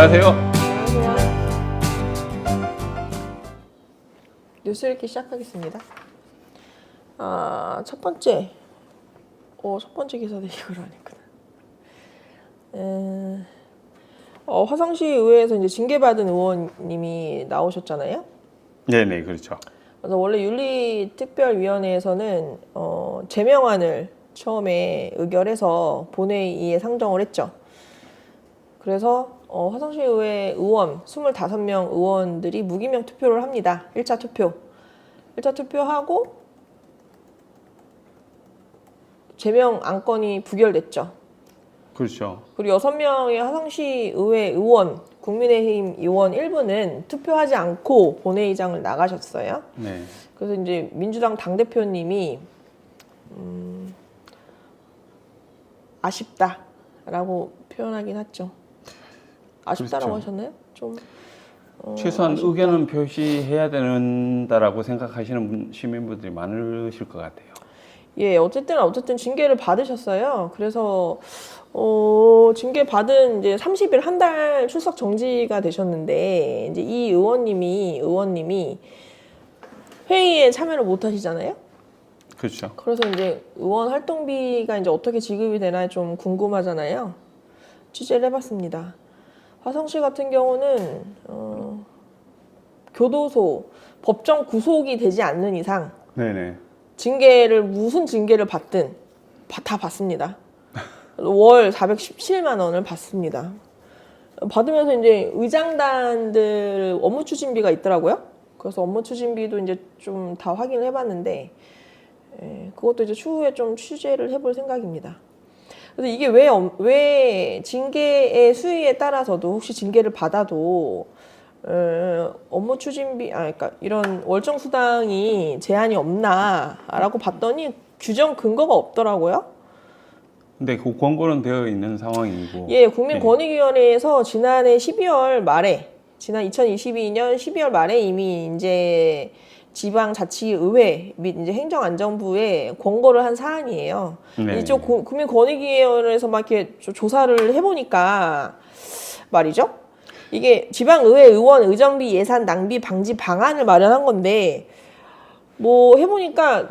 안녕하세요. 안녕하세요. 뉴스 읽기 시작하겠습니다. 첫 번째. 첫 번째 기사도 이걸 안 했구나. 화성시 의회에서 이제 징계받은 의원님이 나오셨잖아요. 네네, 그렇죠. 그래서 원래 윤리특별위원회에서는 제명안을 처음에 의결해서 본회의에 상정을 했죠. 그래서 화성시 의회 의원 25명 의원들이 무기명 투표를 합니다. 1차 투표. 1차 투표하고 제명 안건이 부결됐죠. 그렇죠. 그리고 6명의 화성시 의회 의원, 국민의힘 의원 일부는 투표하지 않고 본회의장을 나가셨어요. 네. 그래서 이제 민주당 당대표님이 아쉽다라고 표현하긴 했죠. 아쉽다라고 그렇죠. 하셨나요? 좀 최소한 아쉽다. 의견은 표시해야 된다라고 생각하시는 시민분들이 많으실 것 같아요. 예, 어쨌든 징계를 받으셨어요. 그래서 징계 받은 이제 30일 한 달 출석 정지가 되셨는데 이제 이 의원님이 회의에 참여를 못 하시잖아요. 그렇죠. 그래서 이제 의원 활동비가 이제 어떻게 지급이 되나 좀 궁금하잖아요. 취재를 해봤습니다. 화성시 같은 경우는 교도소 법정 구속이 되지 않는 이상 네네. 무슨 징계를 받든 다 받습니다. 월 417만 원을 받습니다. 받으면서 이제 의장단들 업무 추진비가 있더라고요. 그래서 업무 추진비도 이제 좀 다 확인을 해봤는데 그것도 이제 추후에 좀 취재를 해볼 생각입니다. 그래서 이게 왜 징계의 수위에 따라서도 혹시 징계를 받아도 업무 추진비, 그러니까 이런 월정 수당이 제한이 없나라고 봤더니 규정 근거가 없더라고요. 근데 그 권고는 되어 있는 상황이고. 예, 국민권익위원회에서 지난 2022년 12년 12월 말에 이미 이제 지방자치의회 및 이제 행정안전부에 권고를 한 사안이에요. 네. 이쪽 국민권익위원회에서 막 이렇게 조사를 해보니까 말이죠. 이게 지방의회 의원 의정비 예산 낭비 방지 방안을 마련한 건데 뭐 해보니까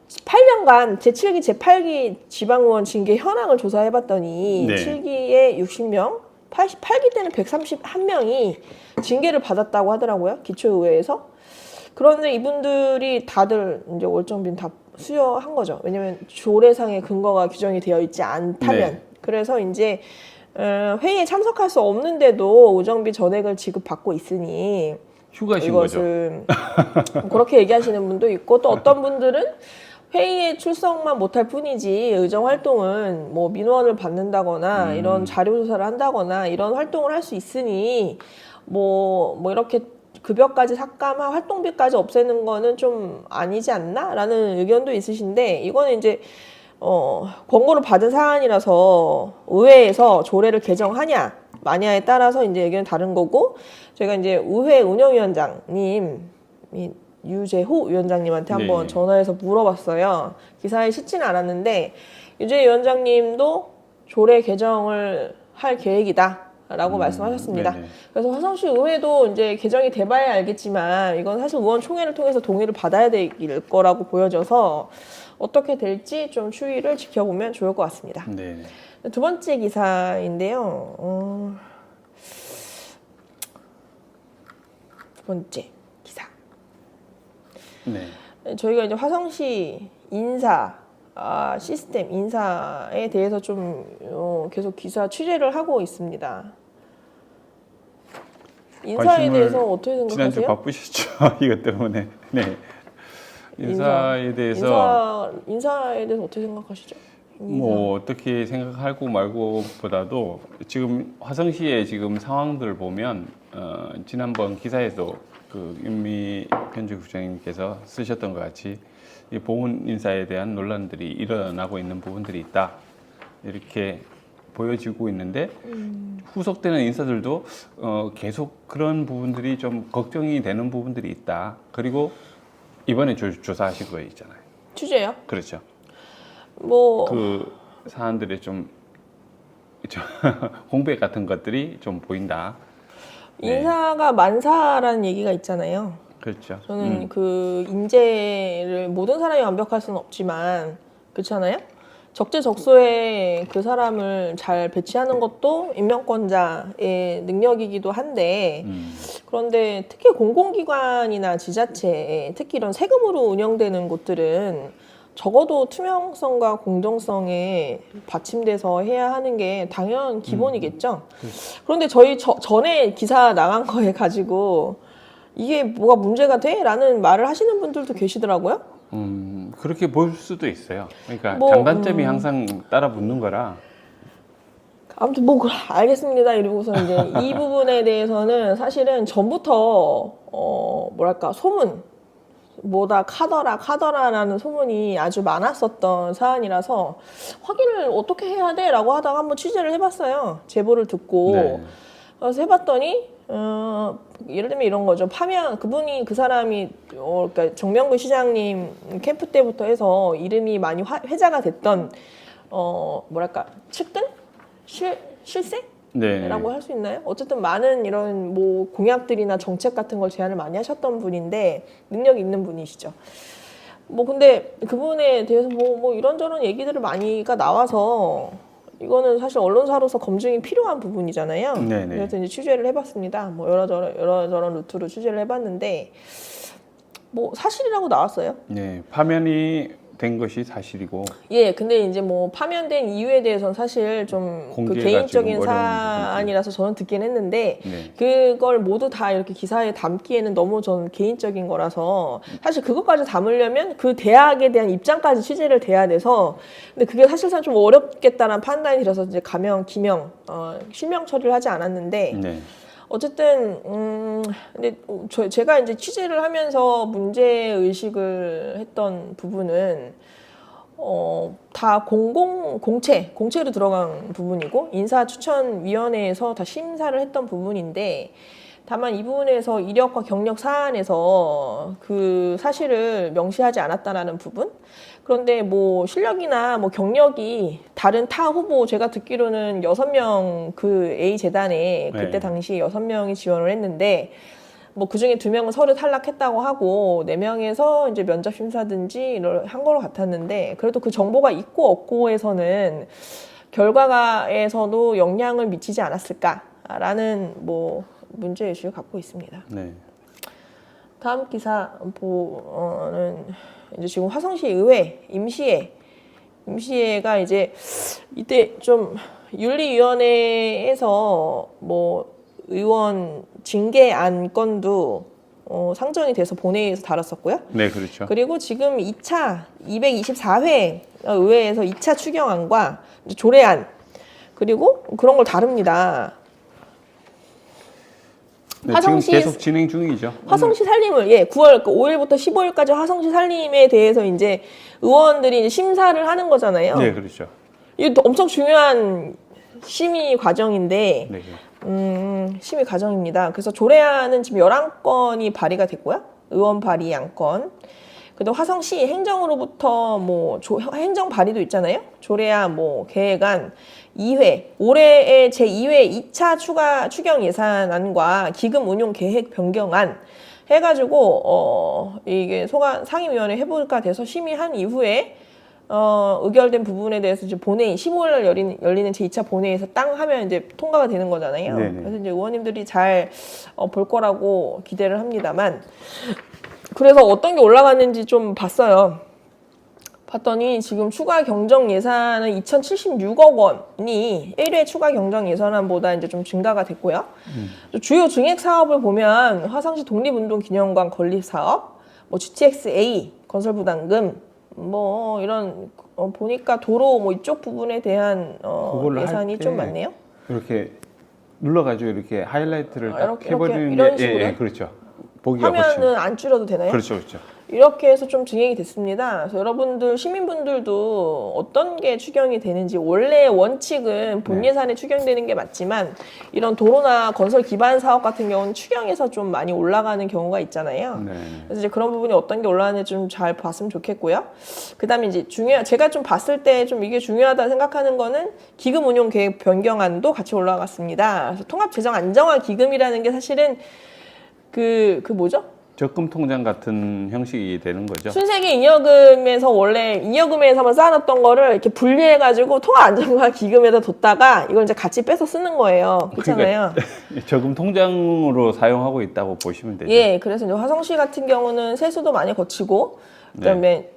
8년간 제7기 제8기 지방의원 징계 현황을 조사해봤더니 네. 7기에 60명, 8기 때는 131명이 징계를 받았다고 하더라고요. 기초의회에서. 그런데 이분들이 다들 이제 월정비는 다 수여한 거죠. 왜냐면 조례상의 근거가 규정이 되어 있지 않다면. 네. 그래서 이제 회의에 참석할 수 없는데도 의정비 전액을 지급받고 있으니 휴가신 거죠. 이것은 그렇게 얘기하시는 분도 있고 또 어떤 분들은 회의에 출석만 못할 뿐이지 의정 활동은 뭐 민원을 받는다거나 이런 자료 조사를 한다거나 이런 활동을 할 수 있으니 뭐 이렇게 급여까지 삭감하고 활동비까지 없애는 거는 좀 아니지 않나? 라는 의견도 있으신데 이거는 이제 권고를 받은 사안이라서 의회에서 조례를 개정하냐 마냐에 따라서 이제 의견이 다른 거고 저희가 이제 의회 운영위원장님 유재호 위원장님한테 한번 네. 전화해서 물어봤어요. 기사에 싣지는 않았는데 유재 위원장님도 조례 개정을 할 계획이다. 라고 말씀하셨습니다. 네네. 그래서 화성시 의회도 이제 개정이 돼봐야 알겠지만 이건 사실 의원총회를 통해서 동의를 받아야 될 거라고 보여져서 어떻게 될지 좀 추이를 지켜보면 좋을 것 같습니다. 네네. 두 번째 기사인데요. 두 번째 기사. 네. 저희가 이제 화성시 시스템 인사에 대해서 좀 계속 기사 취재를 하고 있습니다. 인사에 대해서 어떻게 생각하세요? 지난주 바쁘셨죠. 이것 때문에. 네. 인사에 대해서 어떻게 생각하시죠? 뭐 어떻게 생각하고 말고보다도 지금 화성시의 지금 상황들을 보면 지난번 기사에도 그 윤미 편집국장님께서 쓰셨던 것 같이 이 보훈 인사에 대한 논란들이 일어나고 있는 부분들이 있다 이렇게 보여지고 있는데 후속되는 인사들도 계속 그런 부분들이 좀 걱정이 되는 부분들이 있다. 그리고 이번에 조사하신 거 있잖아요. 취재요? 그렇죠. 뭐 그 사안들의 좀 공백 같은 것들이 좀 보인다. 네. 인사가 만사라는 얘기가 있잖아요. 그렇죠. 저는 그 인재를 모든 사람이 완벽할 수는 없지만 그렇잖아요. 적재적소에 그 사람을 잘 배치하는 것도 임명권자의 능력이기도 한데 그런데 특히 공공기관이나 지자체, 특히 이런 세금으로 운영되는 곳들은 적어도 투명성과 공정성에 받침돼서 해야 하는 게 당연 기본이겠죠. 그런데 저희 전에 기사 나간 거에 가지고 이게 뭐가 문제가 돼? 라는 말을 하시는 분들도 계시더라고요. 그렇게 볼 수도 있어요. 그러니까 뭐, 장단점이 항상 따라 붙는 거라. 아무튼 뭐 알겠습니다. 이러고서 이제 이 부분에 대해서는 사실은 전부터 뭐랄까 소문 뭐다 카더라라는 소문이 아주 많았었던 사안이라서 확인을 어떻게 해야 돼라고 하다가 한번 취재를 해봤어요. 제보를 듣고 네. 그래서 해봤더니 예를 들면 이런 거죠. 파면 그분이 그 사람이 그러니까 정명근 시장님 캠프 때부터 해서 이름이 많이 회자가 됐던 뭐랄까 측근 실세? 네. 라고 할 수 있나요? 어쨌든 많은 이런 뭐 공약들이나 정책 같은 걸 제안을 많이 하셨던 분인데 능력 있는 분이시죠. 뭐 근데 그분에 대해서 뭐 이런저런 얘기들을 많이가 나와서 이거는 사실 언론사로서 검증이 필요한 부분이잖아요. 네네. 그래서 이제 취재를 해봤습니다. 뭐 여러저런 루트로 취재를 해봤는데 뭐 사실이라고 나왔어요. 네, 파면이 된 것이 사실이고. 예, 근데 이제 뭐 파면된 이유에 대해서는 사실 좀 그 공개가 개인적인 지금 어려운 사안이라서 저는 듣긴 했는데 네. 그걸 모두 다 이렇게 기사에 담기에는 너무 저는 개인적인 거라서 사실 그것까지 담으려면 그 대학에 대한 입장까지 취재를 돼야 돼서 근데 그게 사실상 좀 어렵겠다는 판단이 들어서 이제 기명 실명 처리를 하지 않았는데 네. 어쨌든 근데 제가 이제 취재를 하면서 문제 의식을 했던 부분은 다 공채로 들어간 부분이고 인사추천위원회에서 다 심사를 했던 부분인데 다만 이 부분에서 이력과 경력 사안에서 그 사실을 명시하지 않았다라는 부분. 그런데 뭐 실력이나 뭐 경력이 다른 타 후보 제가 듣기로는 6명 그 A 재단에 그때 네. 당시 6명이 지원을 했는데 뭐 그중에 2명은 서류 탈락했다고 하고 4명에서 이제 면접 심사든지 한 걸로 같았는데 그래도 그 정보가 있고 없고에서는 결과가에서도 영향을 미치지 않았을까라는 뭐 문제 의식을 갖고 있습니다. 네. 다음 기사 보는 이제 지금 화성시 의회 임시회가 이제 이때 좀 윤리위원회에서 뭐 의원 징계 안건도 상정이 돼서 본회의에서 다뤘었고요. 네, 그렇죠. 그리고 지금 224회 의회에서 2차 추경안과 조례안 그리고 그런 걸 다룹니다. 네, 화성시- 지금 계속 진행 중이죠. 화성시 살림을 9월 5일부터 15일까지 화성시 살림에 대해서 이제 의원들이 이제 심사를 하는 거잖아요. 네, 그렇죠. 이게 엄청 중요한 심의 과정인데 네. 심의 과정입니다. 그래서 조례안은 지금 11건이 발의가 됐고요. 의원 발의 안건. 그리고 화성시 행정으로부터 뭐 행정 발의도 있잖아요. 조례안, 뭐 계획안 2회, 올해의 제2회 2차 추경 예산안과 기금 운용 계획 변경안 해가지고 이게 상임위원회 회부가 돼서 심의한 이후에 의결된 부분에 대해서 이제 본회의 15일 열리는 제2차 본회의에서 땅 하면 이제 통과가 되는 거잖아요. 네네. 그래서 이제 의원님들이 잘 볼 거라고 기대를 합니다만 그래서 어떤 게 올라갔는지 좀 봤어요. 봤더니 지금 추가 경정 예산은 2,076억 원이 1회 추가 경정 예산안보다 이제 좀 증가가 됐고요. 주요 증액 사업을 보면 화성시 독립운동기념관 건립 사업, 뭐 GTX-A 건설 부담금, 뭐 이런 보니까 도로 뭐 이쪽 부분에 대한 그걸로 예산이 할 때 좀 많네요. 이렇게 눌러가지고 이렇게 하이라이트를 딱 이렇게, 해버리는 이런 게 식으로요? 그렇죠. 보기가 훨씬 화면은 안 줄여도 되나요? 그렇죠, 그렇죠. 이렇게 해서 좀 진행이 됐습니다. 그래서 여러분들 시민분들도 어떤 게 추경이 되는지 원래 원칙은 본 네. 예산에 추경되는 게 맞지만 이런 도로나 건설 기반 사업 같은 경우는 추경에서 좀 많이 올라가는 경우가 있잖아요. 네. 그래서 이제 그런 부분이 어떤 게 올라가는지 좀 잘 봤으면 좋겠고요. 그다음에 이제 제가 좀 봤을 때 좀 이게 중요하다 생각하는 거는 기금 운용 계획 변경안도 같이 올라갔습니다. 그래서 통합 재정 안정화 기금이라는 게 사실은 그 뭐죠? 적금 통장 같은 형식이 되는 거죠. 순세기 잉여금에서 원래 잉여금에서만 쌓아놨던 거를 이렇게 분리해가지고 통합 안정화 기금에다 뒀다가 이걸 이제 같이 빼서 쓰는 거예요. 그렇잖아요. 적금 통장으로 사용하고 있다고 보시면 되죠. 예, 그래서 이제 화성시 같은 경우는 세수도 많이 거치고 그다음에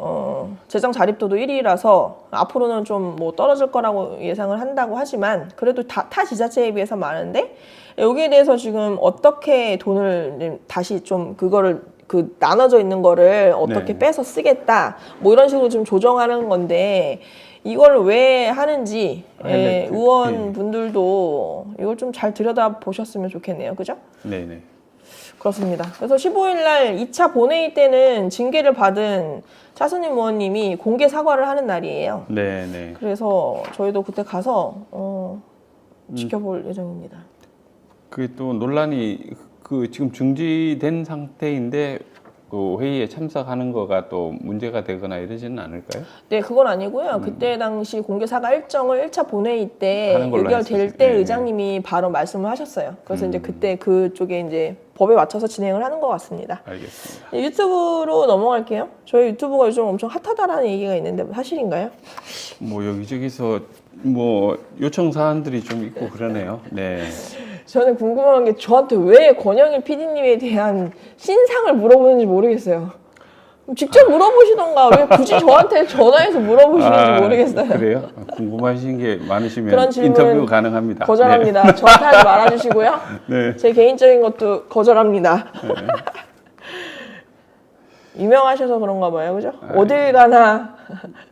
재정 자립도도 1위라서 앞으로는 좀 뭐 떨어질 거라고 예상을 한다고 하지만 그래도 타 지자체에 비해서 많은데 여기에 대해서 지금 어떻게 돈을 다시 좀 그거를 그 나눠져 있는 거를 어떻게 네. 빼서 쓰겠다 뭐 이런 식으로 좀 조정하는 건데 이걸 왜 하는지 하이라이트. 의원분들도 이걸 좀 잘 들여다 보셨으면 좋겠네요. 그죠? 네네. 그렇습니다. 그래서 15일 날 2차 본회의 때는 징계를 받은 차순임 의원님이 공개 사과를 하는 날이에요. 네네. 그래서 저희도 그때 가서 지켜볼 예정입니다. 그게 또 논란이 그 지금 중지된 상태인데 그 회의에 참석하는 거가 또 문제가 되거나 이러지는 않을까요? 네, 그건 아니고요. 그때 당시 공개 사과 일정을 1차 본회의 때 하는 걸로 의결될 했었어요. 때 네. 의장님이 바로 말씀을 하셨어요. 그래서 이제 그때 그쪽에 이제 법에 맞춰서 진행을 하는 것 같습니다. 알겠습니다. 네, 유튜브로 넘어갈게요. 저희 유튜브가 요즘 엄청 핫하다라는 얘기가 있는데 사실인가요? 뭐 여기저기서 뭐 요청 사안들이 좀 있고 그러네요. 네. 저는 궁금한 게 저한테 왜 권영일 PD님에 대한 신상을 물어보는지 모르겠어요. 직접 물어보시던가 왜 굳이 저한테 전화해서 물어보시는지 모르겠어요. 그래요? 궁금하신 게 많으시면 그런 질문 인터뷰 가능합니다. 거절합니다. 저한테 하지 말아주시고요. 네. 제 개인적인 것도 거절합니다. 유명하셔서 그런가 봐요, 그죠? 어딜 가나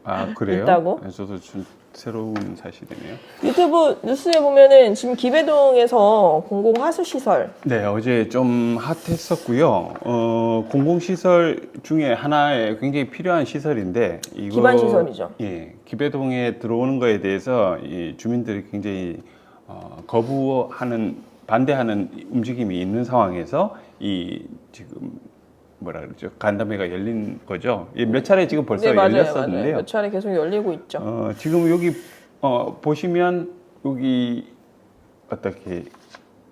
아 그래요? 있다고? 네, 저도 좀 새로운 사실이네요. 유튜브 뉴스에 보면은 지금 기배동에서 공공 하수 시설 네, 어제 좀 핫했었고요. 공공시설 중에 하나에 굉장히 필요한 시설인데 이거 기반 시설이죠. 예, 기배동에 들어오는 거에 대해서 이 주민들이 굉장히 거부하는 반대하는 움직임이 있는 상황에서 이 지금 뭐라 그러죠? 간담회가 열린 거죠. 예, 몇 차례 지금 벌써 네, 맞아요, 열렸었는데요. 맞아요. 몇 차례 계속 열리고 있죠. 지금 여기 보시면 여기 어떻게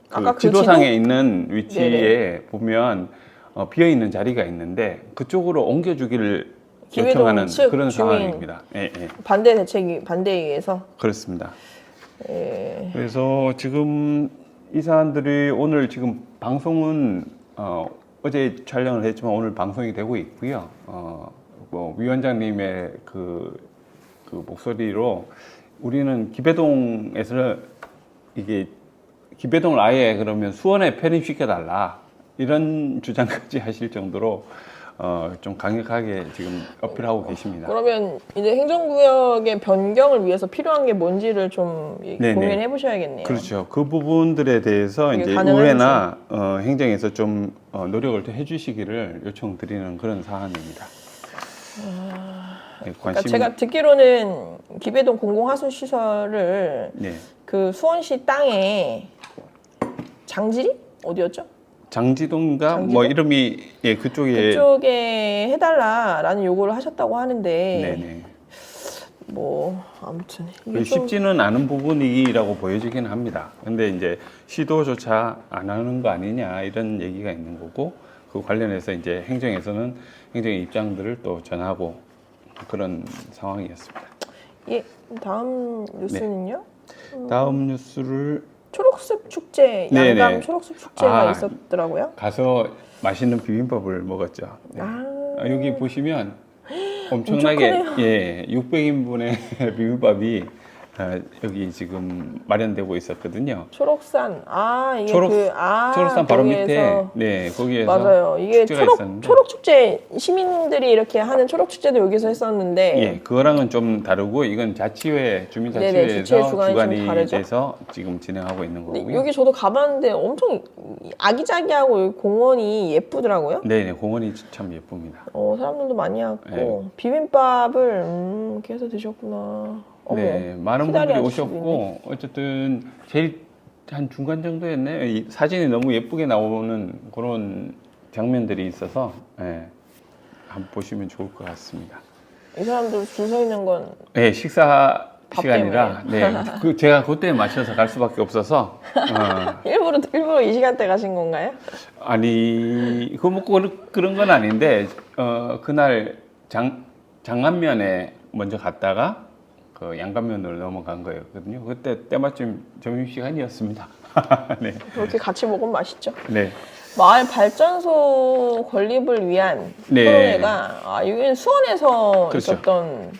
아까 그 그 지도상에 지도? 있는 위치에 네네. 보면 비어 있는 자리가 있는데 그쪽으로 옮겨주기를 기회동 요청하는 측 그런 주민. 상황입니다. 예, 예, 반대 대책이 반대에 의해서 그렇습니다. 예. 그래서 지금 이 사람들이 오늘 지금 방송은 어제 촬영을 했지만 오늘 방송이 되고 있고요. 뭐 위원장님의 그 목소리로 우리는 기배동에서 이게 기배동을 아예 그러면 수원에 편입시켜 달라 이런 주장까지 하실 정도로 좀 강력하게 지금 어필하고 계십니다. 그러면 이제 행정구역의 변경을 위해서 필요한 게 뭔지를 좀 네네. 고민해 보셔야겠네요. 그렇죠. 그 부분들에 대해서 이게 이제 가능한지. 의회나 행정에서 좀 노력을 더 해주시기를 요청드리는 그런 사안입니다. 네, 그러니까 제가 듣기로는 기배동 공공하수 시설을 네. 그 수원시 땅에 장지리 어디였죠? 장지동인가 장지동? 뭐 이름이 예 그쪽에 그쪽에 해달라라는 요구를 하셨다고 하는데 네네. 뭐 아무튼 이게 좀 쉽지는 않은 부분이라고 보여지긴 합니다. 근데 이제 시도조차 안 하는 거 아니냐 이런 얘기가 있는 거고 그 관련해서 이제 행정에서는 행정의 입장들을 또 전하고 그런 상황이었습니다. 예, 다음 뉴스는요? 다음 뉴스를 초록숲 축제, 네네. 양감 초록숲 축제가 아. 있었더라고요. 가서 맛있는 비빔밥을 먹었죠. 네. 여기 보시면 엄청나게 엄청 크네요. 예 600인분의 비빔밥이 여기 지금 마련되고 있었거든요. 초록산. 이게 초록산 바로 밑에 거기에서. 네 거기에서 맞아요. 이게 축제가 있었는데 초록 축제 시민들이 이렇게 하는 초록 축제도 여기서 했었는데 예, 그거랑은 좀 다르고 이건 자치회 네네, 주민자치회에서 주최 주관이 좀 주관이 다르죠? 돼서 지금 진행하고 있는 근데 거고요. 여기 저도 가봤는데 엄청 아기자기하고 여기 공원이 예쁘더라고요. 네네 공원이 참 예쁩니다. 사람들도 많이 왔고 네. 비빔밥을 이렇게 해서 드셨구나. 어머, 네, 많은 키다리 분들이 아저씨도 있네. 오셨고 어쨌든 제일 한 중간 정도였네요. 이 사진이 너무 예쁘게 나오는 그런 장면들이 있어서 예, 한번 보시면 좋을 것 같습니다. 이 사람들 줄 서 있는 건 네, 식사 밥 시간이라 네, 제가 그때에 맞춰서 갈 수밖에 없어서 일부러 이 시간대 가신 건가요? 아니 뭐 그런 건 아닌데 그날 장안면에 먼저 갔다가 그 양간면으로 넘어간 거였거든요. 그때 때마침 점심시간이었습니다. 네. 그렇게 같이 먹으면 맛있죠. 네. 마을 발전소 건립을 위한 네. 토론회가 이게 수원에서 그렇죠. 있었던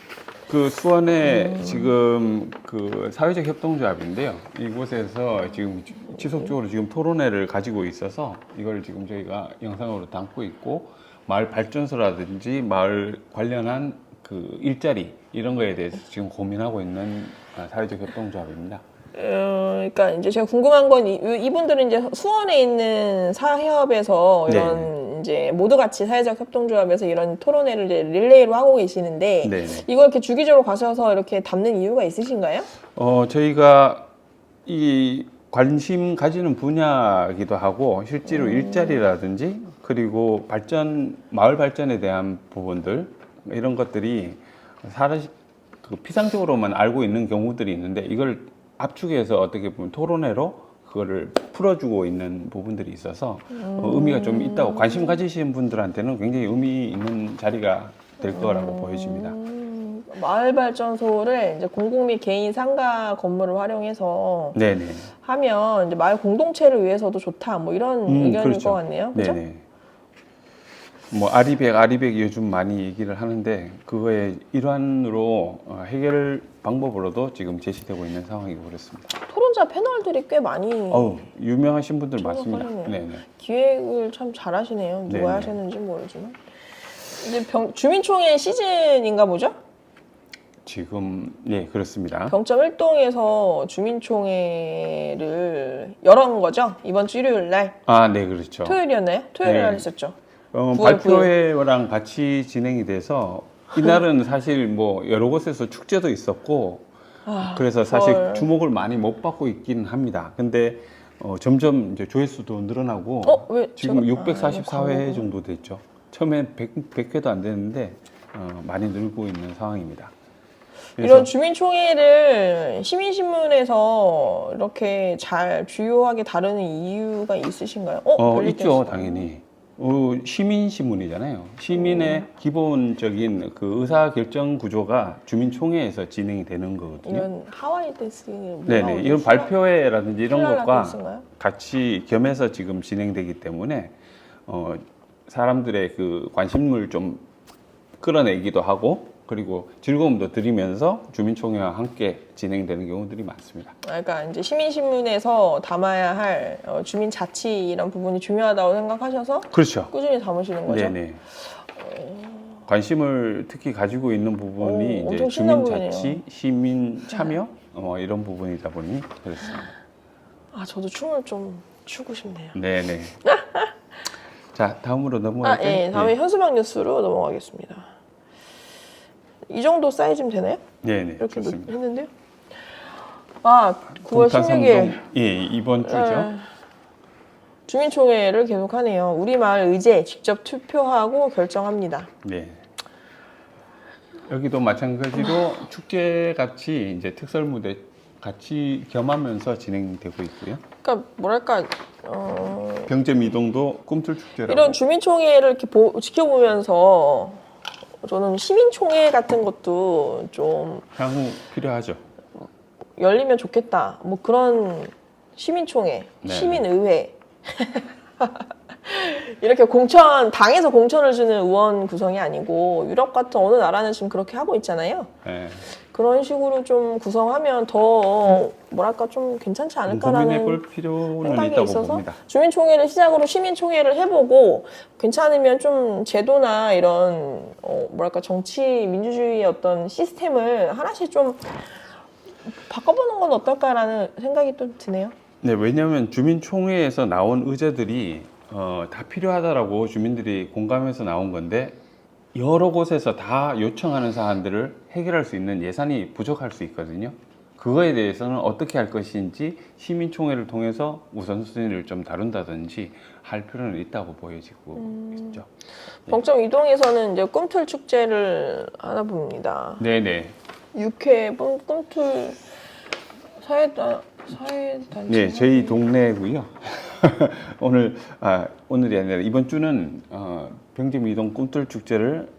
그 수원에 지금 그 사회적 협동조합인데요. 이곳에서 지금 지속적으로 지금 토론회를 가지고 있어서 이걸 지금 저희가 영상으로 담고 있고 마을 발전소라든지 마을 관련한 그 일자리 이런 거에 대해서 지금 고민하고 있는 사회적 협동조합입니다. 그러니까 이제 제가 궁금한 건 이분들은 이제 수원에 있는 사협에서 이런 이제 모두 같이 사회적 협동조합에서 이런 토론회를 이제 릴레이로 하고 계시는데 네네. 이걸 이렇게 주기적으로 가셔서 이렇게 담는 이유가 있으신가요? 저희가 이 관심 가지는 분야이기도 하고 실제로 일자리라든지 그리고 마을 발전에 대한 부분들 이런 것들이 그 피상적으로만 알고 있는 경우들이 있는데 이걸 압축해서 어떻게 보면 토론회로 그거를 풀어주고 있는 부분들이 있어서 의미가 좀 있다고 관심 가지시는 분들한테는 굉장히 의미 있는 자리가 될 거라고 보여집니다. 마을 발전소를 이제 공공 및 개인 상가 건물을 활용해서 네네. 하면 이제 마을 공동체를 위해서도 좋다 뭐 이런 의견일 그렇죠. 것 같네요. 그죠? 네네. 뭐 아리백 요즘 많이 얘기를 하는데 그거의 일환으로 해결 방법으로도 지금 제시되고 있는 상황이고 그렇습니다. 토론자 패널들이 꽤 많이 유명하신 분들 많습니다. 참석하시네요. 네네. 기획을 참 잘하시네요. 누가 네네. 하셨는지 모르지만 이제 주민총회 시즌인가 보죠? 지금 네 그렇습니다. 병점 1동에서 주민총회를 열은 거죠? 이번 주 일요일 날 네 그렇죠. 토요일이었나요? 토요일 네. 날 했었죠. 9월 발표회랑 같이 진행이 돼서 이날은 사실 뭐 여러 곳에서 축제도 있었고 그래서 사실 주목을 많이 못 받고 있긴 합니다. 근데 점점 이제 조회수도 늘어나고 왜 지금 제가- 644회 정도 됐죠. 처음엔 100회도 안 됐는데 많이 늘고 있는 상황입니다. 이런 주민총회를 시민신문에서 이렇게 잘 주요하게 다루는 이유가 있으신가요? 별일 게 있죠, 있어요? 당연히. 시민신문이잖아요. 시민의 기본적인 그 의사결정 구조가 주민총회에서 진행이 되는 거거든요. 이런 하와이 댄스 네네. 이런 발표회라든지 이런 것과 댄스인가요? 같이 겸해서 지금 진행되기 때문에 사람들의 그 관심을 좀 끌어내기도 하고 그리고 즐거움도 드리면서 주민총회와 함께 진행되는 경우들이 많습니다. 그러니까 이제 시민신문에서 담아야 할 주민자치 이런 부분이 중요하다고 생각하셔서 그렇죠. 꾸준히 담으시는 거죠? 네네. 관심을 특히 가지고 있는 부분이 이제 엄청 신나 주민자치, 보이네요. 시민 참여 이런 부분이다 보니 그렇습니다. 저도 춤을 좀 추고 싶네요. 네네. 자 다음으로 넘어갈까요? 예, 다음에 현수막 뉴스로 넘어가겠습니다. 이 정도 사이즈면 되나요? 네네. 이렇게 좋습니다. 했는데요. 9월 16일 예, 이번 주죠. 주민총회를 계속하네요. 우리마을 의제 직접 투표하고 결정합니다. 네. 여기도 마찬가지로 축제 같이 이제 특설 무대 같이 겸하면서 진행되고 있고요. 그러니까 뭐랄까 병점 이동도 꿈틀 축제라고. 이런 주민총회를 이렇게 지켜보면서 저는 시민총회 같은 것도 좀 향후 필요하죠. 열리면 좋겠다. 뭐 그런 시민총회, 네. 시민의회 이렇게 당에서 공천을 주는 의원 구성이 아니고 유럽 같은 어느 나라는 지금 그렇게 하고 있잖아요. 네. 그런 식으로 좀 구성하면 더 뭐랄까 좀 괜찮지 않을까라는 고민해볼 필요는 생각이 있다고 있어서 봅니다. 주민총회를 시작으로 시민총회를 해보고 괜찮으면 좀 제도나 이런 뭐랄까 정치 민주주의의 어떤 시스템을 하나씩 좀 바꿔보는 건 어떨까라는 생각이 또 드네요. 네, 왜냐하면 주민총회에서 나온 의제들이 다 필요하다라고 주민들이 공감해서 나온 건데 여러 곳에서 다 요청하는 사안들을 해결할 수 있는 예산이 부족할 수 있거든요. 그거에 대해서는 어떻게 할 것인지 시민총회를 통해서 우선순위를 좀 다룬다든지 할 필요는 있다고 보여지고 있죠. 병점 이동에서는 이제 꿈틀 축제를 하나 봅니다. 네네. 6회 꿈틀 사회단체. 네, 저희 동네고요. 오늘이 아니라 이번 주는 병점 이동 꿈틀 축제를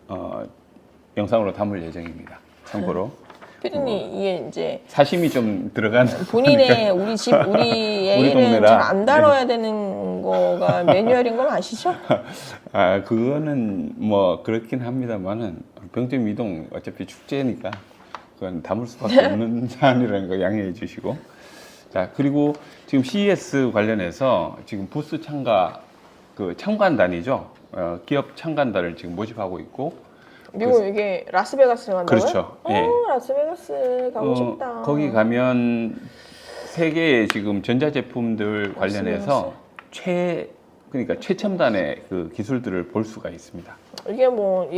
영상으로 담을 예정입니다. 참고로. 피디님 이게 이제 사심이 좀 들어간 본인의 우리 집 우리 애는 동네라. 잘 안 다뤄야 되는 거가 매뉴얼인 건 아시죠? 그거는 뭐 그렇긴 합니다만은 병점 이동 어차피 축제니까 그건 담을 수밖에 없는 사안이라는 거 양해해 주시고. 자, 그리고 지금 CES 관련해서 지금 부스 참관단이죠. 기업 참관단을 지금 모집하고 있고. 미국 이게 라스베가스를 간다고요? 그렇죠. 예. 라스베가스 가고 싶다. 거기 가면 세계의 지금 전자제품들 관련해서 그러니까 최첨단의 그 기술들을 볼 수가 있습니다. 이게 뭐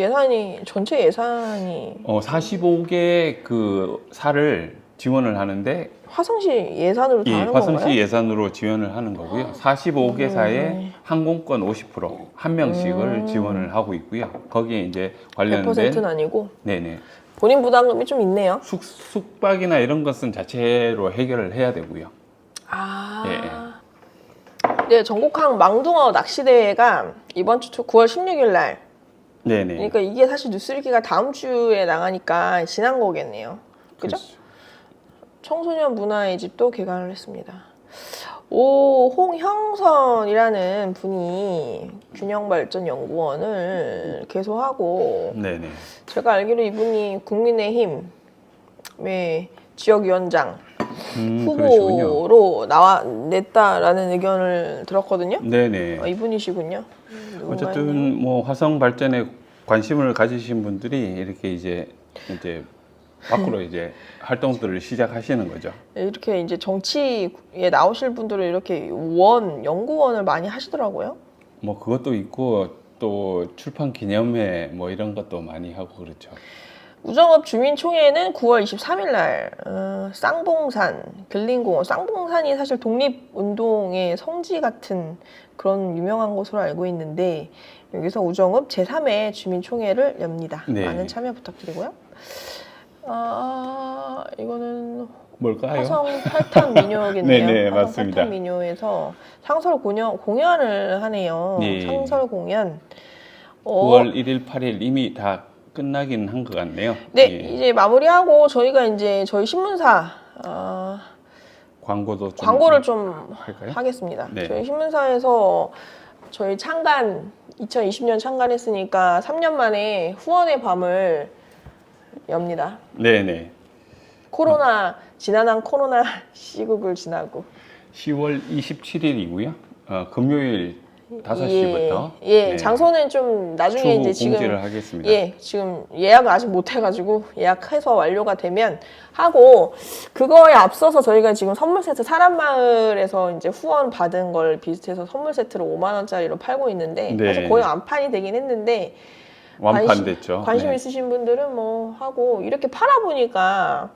전체 예산이 45개 그 사를 지원을 하는데 화성시 예산으로 다 이 하는 화성시 건가요? 예산으로 지원을 하는 거고요. 45개 사에 항공권 50% 한 명씩을 지원을 하고 있고요. 거기에 이제 관련된 100%는 아니고 네네 본인 부담금이 좀 있네요. 숙박이나 이런 것은 자체로 해결을 해야 되고요. 네, 전국항 망둥어 낚시대회가 이번 주 9월 16일 날. 네네. 그러니까 이게 사실 뉴스리기가 다음 주에 나가니까 지난 거겠네요. 그죠? 그렇죠. 청소년 문화의 집도 개관을 했습니다. 홍형선이라는 분이 균형발전연구원을 개소하고 네네. 제가 알기로 이분이 국민의힘의 지역위원장 그러시군요. 후보로 냈다라는 의견을 들었거든요. 네네. 이분이시군요. 어쨌든 뭐 화성 발전에 관심을 가지신 분들이 이렇게 이제 밖으로 이제 활동들을 시작하시는 거죠. 이렇게 이제 정치에 나오실 분들은 이렇게 연구원을 많이 하시더라고요. 뭐 그것도 있고 또 출판 기념회 뭐 이런 것도 많이 하고 그렇죠. 우정읍 주민총회는 9월 23일 날 쌍봉산 근린공원 쌍봉산이 사실 독립운동의 성지 같은 그런 유명한 곳으로 알고 있는데 여기서 우정읍 제3회 주민총회를 엽니다. 네. 많은 참여 부탁드리고요. 이거는 뭘까요? 화성 탈탄 민요겠네요. 네네, 화성 맞습니다. 탈탄 민요에서 상설 공연을 하네요. 네. 상설 공연. 9월 1일, 8일 이미 다 끝나긴 한 것 같네요. 네, 예. 이제 마무리하고 저희가 이제 저희 신문사 광고도 좀 광고를 좀 할까요? 하겠습니다. 네. 저희 신문사에서 저희 2020년 창간했으니까 3년 만에 후원의 밤을 엽니다. 네네. 지난한 코로나 시국을 지나고. 10월 27일이고요. 금요일 5시부터. 예, 장소는 좀 나중에 이제 지금 공지를 하겠습니다. 지금 예약을 아직 못 해가지고 예약해서 완료가 되면 하고 그거에 앞서서 저희가 지금 선물 세트 사람마을에서 이제 후원 받은 걸 비슷해서 선물 세트를 5만 원짜리로 팔고 있는데 네. 사실 거의 완판이 되긴 했는데 완판됐죠. 관심 네. 있으신 분들은 뭐 하고 이렇게 팔아보니까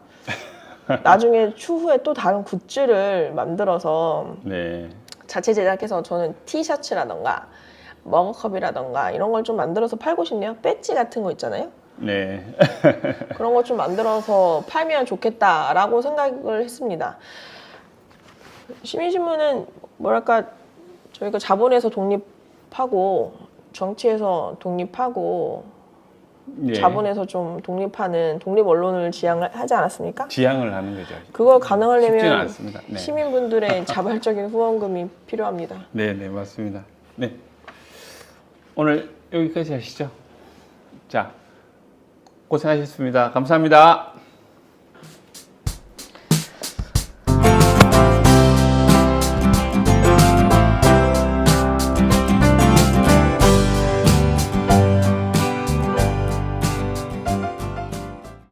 나중에 추후에 또 다른 굿즈를 만들어서 네. 자체 제작해서 저는 티셔츠라던가 머그컵이라던가 이런 걸 좀 만들어서 팔고 싶네요. 배지 같은 거 있잖아요. 네. 그런 거 좀 만들어서 팔면 좋겠다라고 생각을 했습니다. 시민신문은 뭐랄까 저희가 자본에서 독립하고 정치에서 독립하고 예. 자본에서 좀 독립하는 독립 언론을 지향을 하지 않았습니까? 지향을 하는 거죠. 그걸 쉽지는 가능하려면 않습니다. 네. 시민분들의 자발적인 후원금이 필요합니다. 네, 네, 맞습니다. 네. 오늘 여기까지 하시죠. 자, 고생하셨습니다. 감사합니다.